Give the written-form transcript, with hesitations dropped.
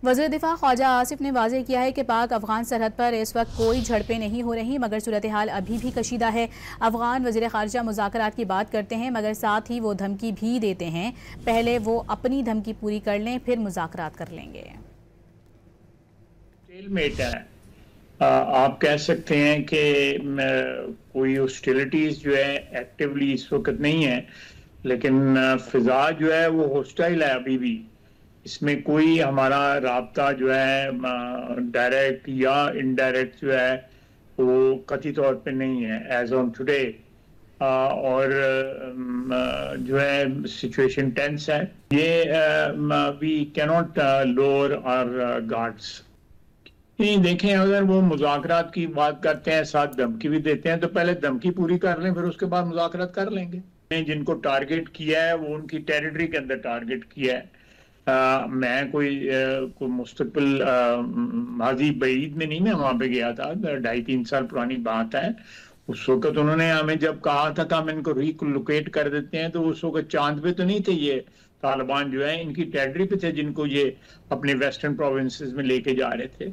वज़ीर दिफा ख्वाजा आसिफ ने वाज़ेह किया है कि पाक अफगान सरहद पर इस वक्त कोई झड़पें नहीं हो रही, मगर सूरत हाल अभी भी कशीदा है। अफगान वज़ीर ख़ारजा मुज़ाकरात की बात करते हैं, मगर साथ ही वो धमकी भी देते हैं पहले वो अपनी धमकी पूरी कर लें फिर मुज़ाकरात कर लेंगे। स्टेलमेट है। आप कह सकते हैं कि कोई हॉस्टिलिटीज जो है एक्टिवली इस वक्त नहीं है, लेकिन फिजा जो है वो हॉस्टाइल है अभी भी। इसमें कोई हमारा राब्ता जो है डायरेक्ट या इनडायरेक्ट जो है वो कतई तौर पे नहीं है एज ऑन टुडे। और जो है सिचुएशन टेंस है। ये we cannot lower our guards. नहीं, देखें, अगर वो मुज़ाकरात की बात करते हैं साथ धमकी भी देते हैं तो पहले धमकी पूरी कर लें, फिर उसके बाद मुज़ाकरात कर लेंगे। जिनको टारगेट किया है वो उनकी टेरिटरी के अंदर टारगेट किया है। मैं कोई मुस्तकिल माजी बईद में नहीं, मैं वहां पे गया था, 2.5-3 साल पुरानी बात है। उस वक्त उन्होंने हमें जब कहा था कि हम इनको रिलोकेट कर देते हैं, तो उस वक्त चांद पे तो नहीं थे ये तालिबान, जो है इनकी टेरिटरी पे थे, जिनको ये अपने वेस्टर्न प्रोविंसेस में लेके जा रहे थे।